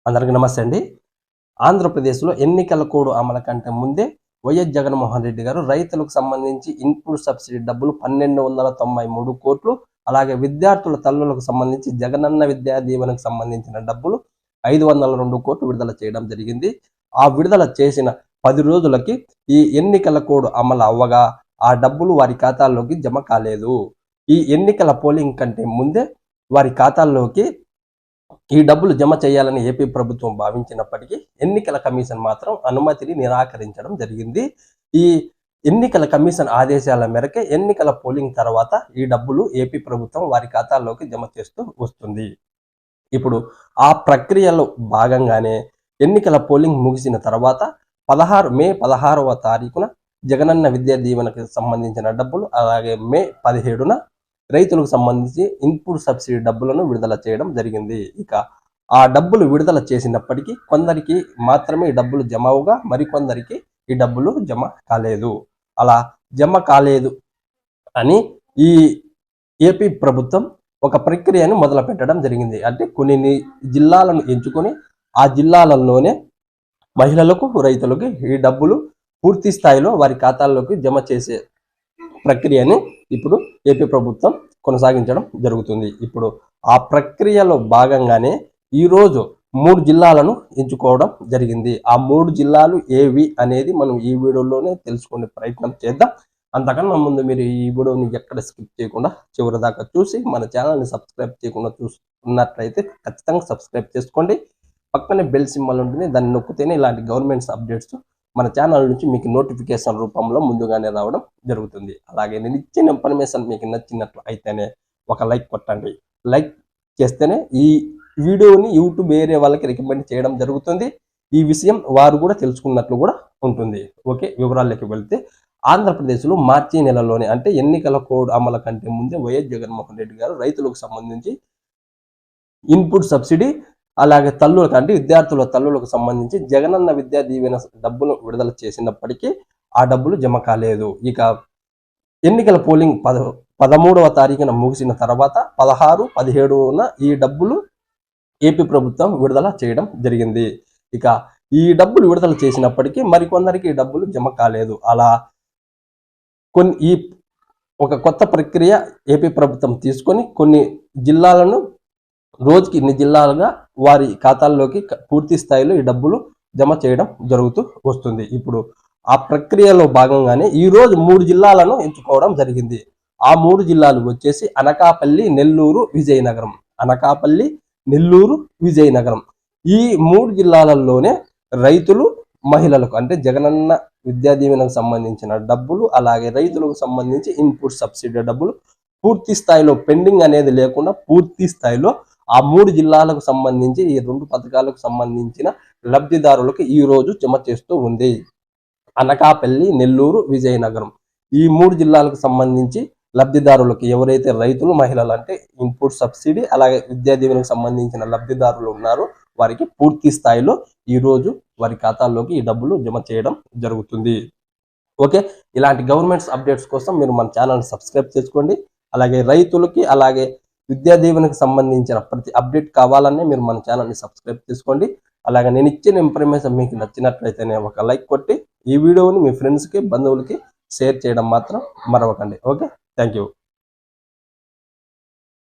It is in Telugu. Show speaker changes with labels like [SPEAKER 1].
[SPEAKER 1] అందరికీ నమస్తే అండి. ఆంధ్రప్రదేశ్‌లో ఎన్నికల కోడ్ అమలు కంటే ముందే వైఎస్ జగన్మోహన్ రెడ్డి గారు రైతులకు సంబంధించి ఇన్పుట్ సబ్సిడీ డబ్బులు 1293 కోట్లు, అలాగే విద్యార్థుల తల్లులకు సంబంధించి జగనన్న విద్యా దీవెనకు సంబంధించిన డబ్బులు 502 కోట్లు విడుదల చేయడం జరిగింది. ఆ విడుదల చేసిన 10 రోజులకి ఈ ఎన్నికల కోడ్ అమలు అవ్వగా ఆ డబ్బులు వారి ఖాతాల్లోకి జమ కాలేదు. ఈ ఎన్నికల పోలింగ్ కంటే ముందే వారి ఖాతాల్లోకి ఈ డబ్బులు జమ చేయాలని ఏపీ ప్రభుత్వం భావించినప్పటికీ ఎన్నికల కమిషన్ మాత్రం అనుమతిని నిరాకరించడం జరిగింది. ఈ ఎన్నికల కమిషన్ ఆదేశాల మేరకే ఎన్నికల పోలింగ్ తర్వాత ఈ డబ్బులు ఏపీ ప్రభుత్వం వారి ఖాతాల్లోకి జమ చేస్తూ వస్తుంది. ఇప్పుడు ఆ ప్రక్రియలో భాగంగానే ఎన్నికల పోలింగ్ ముగిసిన తర్వాత మే 16వ తారీఖున జగనన్న విద్యా దీవెనకు సంబంధించిన డబ్బులు, అలాగే మే 17న రైతులకు సంబంధించి ఇన్పుట్ సబ్సిడీ డబ్బులను విడుదల చేయడం జరిగింది. ఇక ఆ డబ్బులు విడుదల చేసినప్పటికీ కొందరికి మాత్రమే ఈ డబ్బులు జమ అవగా మరికొందరికి ఈ డబ్బులు జమ కాలేదు. అలా జమ కాలేదు అని ఈ ఏపీ ప్రభుత్వం ఒక ప్రక్రియను మొదలు పెట్టడం జరిగింది. అంటే కొన్ని జిల్లాలను ఎంచుకొని ఆ జిల్లాలలోనే మహిళలకు, రైతులకు ఈ డబ్బులు పూర్తి స్థాయిలో వారి ఖాతాల్లోకి జమ చేసే ప్రక్రియని ఇప్పుడు ఏపీ ప్రభుత్వం కొనసాగించడం జరుగుతుంది. ఇప్పుడు ఆ ప్రక్రియలో భాగంగానే ఈరోజు 3 జిల్లాలను ఎంచుకోవడం జరిగింది. ఆ 3 జిల్లాలు ఏవి అనేది మనం ఈ వీడియోలోనే తెలుసుకునే ప్రయత్నం చేద్దాం. అంతకన్నా ముందు మీరు ఈ వీడియోని ఎక్కడ స్కిప్ చేయకుండా చివరి దాకా చూసి మన ఛానల్ని సబ్స్క్రైబ్ చేయకుండా చూస్తున్నట్లయితే ఖచ్చితంగా సబ్స్క్రైబ్ చేసుకోండి. పక్కనే బెల్ సింబల్ ఉంటుంది, దాన్ని నొక్కితేనే ఇలాంటి గవర్నమెంట్స్ అప్డేట్స్ మన ఛానల్ నుంచి మీకు నోటిఫికేషన్ రూపంలో ముందుగానే రావడం జరుగుతుంది. అలాగే నేను ఇచ్చిన ఇన్ఫర్మేషన్ మీకు నచ్చినట్లు అయితేనే ఒక లైక్ కొట్టండి. లైక్ చేస్తేనే ఈ వీడియోని యూట్యూబ్ వేరే వాళ్ళకి రికమెండ్ చేయడం జరుగుతుంది. ఈ విషయం వారు కూడా తెలుసుకున్నట్లు కూడా ఉంటుంది. ఓకే, వివరాల్లోకి వెళ్తే ఆంధ్రప్రదేశ్లో మార్చి నెలలోనే, అంటే ఎన్నికల కోడ్ అమలు కంటే ముందే వైఎస్ జగన్మోహన్ రెడ్డి గారు రైతులకు సంబంధించి ఇన్పుట్ సబ్సిడీ, అలాగే తల్లులకు అంటే విద్యార్థుల తల్లులకు సంబంధించి జగనన్న విద్యా దీవెన డబ్బులు విడుదల చేసినప్పటికీ ఆ డబ్బులు జమ కాలేదు. ఇక ఎన్నికల పోలింగ్ 13వ తారీఖున ముగిసిన తర్వాత 16, 17న ఈ డబ్బులు ఏపీ ప్రభుత్వం విడుదల చేయడం జరిగింది. ఇక ఈ డబ్బులు విడుదల చేసినప్పటికీ మరికొందరికి ఈ డబ్బులు జమ కాలేదు. అలా ఒక కొత్త ప్రక్రియ ఏపీ ప్రభుత్వం తీసుకొని కొన్ని జిల్లాలను రోజుకి ఇన్ని జిల్లాలుగా వారి ఖాతాల్లోకి పూర్తి స్థాయిలో ఈ డబ్బులు జమ చేయడం జరుగుతూ వస్తుంది. ఇప్పుడు ఆ ప్రక్రియలో భాగంగానే ఈరోజు 3 జిల్లాలను ఎంచుకోవడం జరిగింది. ఆ 3 జిల్లాలు వచ్చేసి అనకాపల్లి, నెల్లూరు, విజయనగరం. అనకాపల్లి, నెల్లూరు, విజయనగరం. ఈ 3 జిల్లాలలోనే రైతులు, మహిళలకు అంటే జగనన్న విద్యా దీవెనకు సంబంధించిన డబ్బులు, అలాగే రైతులకు సంబంధించి ఇన్పుట్ సబ్సిడీ డబ్బులు పూర్తి స్థాయిలో పెండింగ్ అనేది లేకుండా పూర్తి స్థాయిలో ఆ 3 జిల్లాలకు సంబంధించి ఈ 2 పథకాలకు సంబంధించిన లబ్ధిదారులకు ఈ రోజు జమ చేస్తూ ఉంది. అనకాపల్లి, నెల్లూరు, విజయనగరం ఈ 3 జిల్లాలకు సంబంధించి లబ్ధిదారులకు ఎవరైతే రైతులు, మహిళలు అంటే ఇన్పుట్ సబ్సిడీ, అలాగే విద్యా దీవెనకు సంబంధించిన లబ్ధిదారులు ఉన్నారో వారికి పూర్తి స్థాయిలో ఈ రోజు వారి ఖాతాల్లోకి ఈ డబ్బులు జమ చేయడం జరుగుతుంది. ఓకే, ఇలాంటి గవర్నమెంట్స్ అప్డేట్స్ కోసం మీరు మన ఛానల్ని సబ్స్క్రైబ్ చేసుకోండి. అలాగే రైతులకి, అలాగే విద్యా దీవెనకు సంబంధించిన ప్రతి అప్డేట్ కావాలనే మీరు మన ఛానల్ని సబ్స్క్రైబ్ చేసుకోండి. అలాగే నేను ఇచ్చిన ఇన్ఫర్మేషన్ మీకు నచ్చినట్లయితేనే ఒక లైక్ కొట్టి ఈ వీడియోని మీ ఫ్రెండ్స్కి, బంధువులకి షేర్ చేయడం మాత్రం మరవకండి. Okay, thank you.